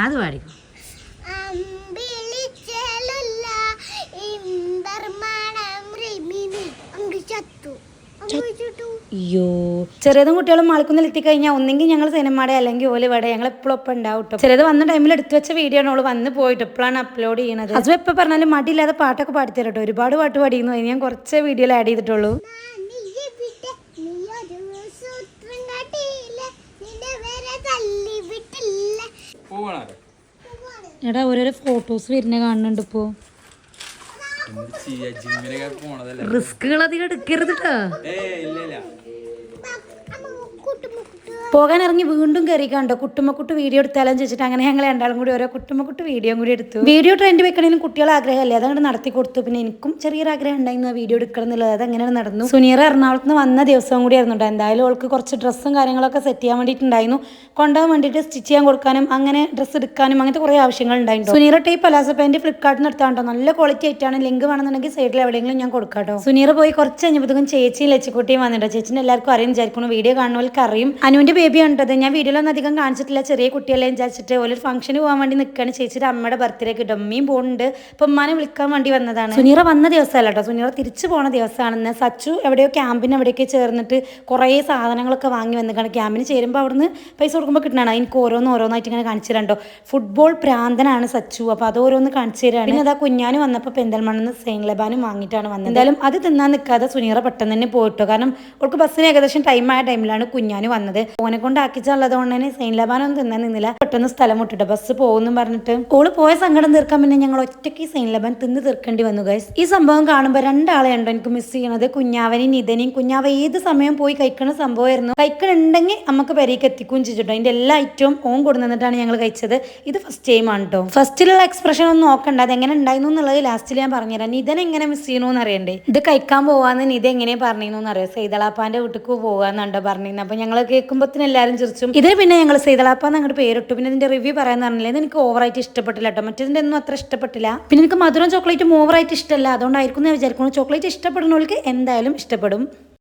അത് പാടിക്കും. അയ്യോ, ചെറിയതും കുട്ടികളും മാൾക്കൊന്നും എത്തിക്കഴിഞ്ഞാൽ ഒന്നെങ്കിൽ ഞങ്ങൾ സിനിമയുടെ അല്ലെങ്കിൽ ഓല് ഇവിടെ ഞങ്ങൾ എപ്പോഴും ഒപ്പം ഉണ്ടാവും കേട്ടോ. ചെറിയത് വന്ന ടൈമിൽ എടുത്തു വെച്ച വീഡിയോ ആണ് ഓള് വന്ന് പോയിട്ട് എപ്പോഴാണ് അപ്ലോഡ് ചെയ്യുന്നത്. അതും എപ്പോൾ പറഞ്ഞാലും മടിയില്ലാതെ പാട്ടൊക്കെ പാടിത്തരും കേട്ടോ. ഒരുപാട് പാട്ട് പാടിയിരുന്നു. അതിന് ഞാൻ കുറച്ച് വീഡിയോയിൽ ആഡ് ചെയ്തിട്ടുള്ളൂ. എടാ ഓരോരോ ഫോട്ടോസ് വരുന്ന കാണുന്നുണ്ട് ഇപ്പോ. റിസ്കുകൾ അധികം എടുക്കരുത് കേട്ടോ. പോകാൻ ഇറങ്ങി വീണ്ടും കയറി കണ്ടോ കുട്ടുമ്മക്കുട്ട് വീഡിയോ എടുത്താലും ചോദിച്ചിട്ട് അങ്ങനെ ഞങ്ങൾ രണ്ടാളും കൂടി ഓരോ കുട്ടുമ്മക്കുട്ട് വീഡിയോ കൂടി എടുത്തു. വീഡിയോ ട്രെൻഡ് വെക്കണേലും കുട്ടികളെ ആഗ്രഹമല്ലേ, അതങ്ങോട്ട് നടത്തി കൊടുത്തു. പിന്നെ എനിക്കും ചെറിയൊരു ആഗ്രഹം ഉണ്ടായിരുന്നു വീഡിയോ എടുക്കണം എന്നുള്ളത്. അത് അങ്ങനെ നടന്നു. സുനീറ എറണാകുളത്ത് നിന്ന് വന്ന ദിവസവും കൂടി ആയിരുന്നു. എന്തായാലും അവൾക്ക് കുറച്ച് ഡ്രസ്സും കാര്യങ്ങളൊക്കെ സെറ്റ് ചെയ്യാൻ വേണ്ടിയിട്ടുണ്ടായിരുന്നു. കൊണ്ടുപോകാൻ വേണ്ടിയിട്ട് സ്റ്റിച്ച് ചെയ്യാൻ കൊടുക്കാനും അങ്ങനെ ഡ്രസ്സ് എടുക്കാനും അങ്ങനത്തെ കുറേ ആവശ്യങ്ങൾ ഉണ്ടായിരുന്നു. സുനീറ ടൈപ്പ് പലാസോ പാൻറ് ഫ്ലിപ്കാർട്ടിൽ നിന്ന് എടുത്താണ്ടോ നല്ല ക്വാളിറ്റി ആയിട്ടാണ്. ലിങ്ക് വേണമെന്നുണ്ടെങ്കിൽ സൈഡിൽ എവിടെയെങ്കിലും ഞാൻ കൊടുക്കാട്ടോ. സുനീറ പോയി കുറച്ച് കഴിഞ്ഞപ്പോഴത്തേക്കും ചേച്ചിയും ലച്ചിക്കുട്ടിയും വന്നിട്ടോ. ചേച്ചിനെ എല്ലാവർക്കും അറിയാൻ വിചാരിക്കുന്നു. വീഡിയോ കാണുന്നവർക്ക് അറിയും. അനുവിന്റെ ബേബി ഉണ്ടത്. ഞാൻ വീഡിയോയിലൊന്നും അധികം കാണിച്ചിട്ടില്ല. ചെറിയ കുട്ടികളെയും വിചാരിച്ചിട്ട് ഒരു ഫംഗ്ഷന് പോകാൻ വേണ്ടി നിൽക്കുകയാണ്. ചേച്ചിയുടെ അമ്മയുടെ ബർത്ത്ഡേ കിട്ടും. അമ്മയും പോകുന്നുണ്ട്. അപ്പം ഉമ്മാനെ വിളിക്കാൻ വേണ്ടി വന്നതാണ്. സുനീറ വന്ന ദിവസമല്ല കേട്ടോ, സുനീറ തിരിച്ചു പോണ ദിവസമാണെന്ന്. സച്ചു എവിടെയോ ക്യാമ്പിന് എവിടെയൊക്കെ ചേർന്നിട്ട് കുറേ സാധനങ്ങളൊക്കെ വാങ്ങി വന്നിട്ടാണ്. ക്യാമ്പിന് ചേരുമ്പോൾ അവിടുന്ന് പൈസ കൊടുക്കുമ്പോൾ കിട്ടണം. എനിക്ക് ഓരോന്നായിട്ട് ഇങ്ങനെ കാണിച്ചു തരാണ്ടോ. ഫുട്ബോൾ പ്രാന്തനാണ് സച്ചു. അപ്പോൾ അത് ഓരോന്ന് കാണിച്ചു തരാണ്. പിന്നെ അതാ കുഞ്ഞാനും വന്നപ്പോൾ പെന്തൽമണ്ണെന്ന് സെയിൻ ലബാനും വാങ്ങിയിട്ടാണ് വന്നത്. എന്തായാലും അത് തിന്നാൻ നിൽക്കാതെ സുനീറ പെട്ടെന്ന് തന്നെ പോയിട്ടോ. കാരണം അവൾക്ക് ബസ്സിന് ഏകദേശം ടൈമായ ടൈമിലാണ് കുഞ്ഞാനും വന്നത്. ഓനെ കൊണ്ട് ആക്കിച്ചുള്ളത് കൊണ്ട് തന്നെ സെയിൻ ലബാനൊന്നും തിന്നാൻ നിന്നില്ല. പെട്ടെന്ന് സ്ഥലം വിട്ടിട്ട് ബസ് പോകുന്നു പറഞ്ഞിട്ട് ഓള് പോയ സങ്കടം തീർക്കാൻ പിന്നെ ഞങ്ങൾ ഒറ്റയ്ക്ക് സെയിൻ ലബാൻ തിന്ന് തീർക്കേണ്ടി വന്നു ഗൈസ്. ഈ സംഭവം കാണുമ്പോൾ രണ്ടാളെ ഉണ്ടോ എനിക്ക് മിസ് ചെയ്യണത്, കുഞ്ഞാവനെയും നിതനെയും. കുഞ്ഞാവ ഏത് സമയം പോയി കഴിക്കണ സംഭവമായിരുന്നു. കഴിക്കണുണ്ടെങ്കിൽ നമുക്ക് പെരേക്ക് എത്തിക്കുകയും ചെയ്തിട്ടോ. അതിന്റെ എല്ലാ ഐറ്റവും ഓൺ കൊടുന്നിട്ടാണ് ഞങ്ങൾ കഴിച്ചത്. ഇത് ഫസ്റ്റ് ടൈം ആണ് കേട്ടോ. ഫസ്റ്റിലുള്ള എക്സ്പ്രഷൻ ഒന്നും നോക്കണ്ട, അത് എങ്ങനെ ഉണ്ടായിരുന്നു എന്നുള്ളത് ലാസ്റ്റിൽ ഞാൻ പറഞ്ഞുതരാം. നിതൻ എങ്ങനെ മിസ് ചെയ്യണമെന്ന് അറിയണ്ടേ. ഇത് കഴിക്കാൻ പോവാന്ന് നിത എങ്ങനെ പറഞ്ഞിരുന്നു അറിയാം. സൈതളാപ്പാന്റെ വീട്ടിക്ക് പോകാന്നുണ്ടോ പറഞ്ഞിരുന്നു. അപ്പൊ ഞങ്ങൾ കേൾക്കുമ്പോഴത്തേനും എല്ലാവരും ചിരിച്ചും. ഇതിന് പിന്നെ ഞങ്ങൾ സൈതളാപ്പാന്ന് അങ്ങോട്ട് പേരിട്ടു. പിന്നെ ഇതിന്റെ റിവ്യൂ പറയാൻ പറഞ്ഞില്ലേ, ഇത് എനിക്ക് ഓവറായിട്ട് ഇഷ്ടപ്പെട്ടില്ല കേട്ടോ. മറ്റേതിന്റെ ഒന്നും അത്ര ഇഷ്ടപ്പെട്ടില്ല. പിന്നെ എനിക്ക് മധുരം ചോക്ലേറ്റും ഓവറായിട്ട് ഇഷ്ടമല്ല. അതുകൊണ്ടായിരിക്കും ഞാൻ വിചാരിക്കുന്നു ചോക്ലേറ്റ് ഇഷ്ടപ്പെടുന്നവർക്ക് എന്തായാലും ഇഷ്ടപ്പെടും.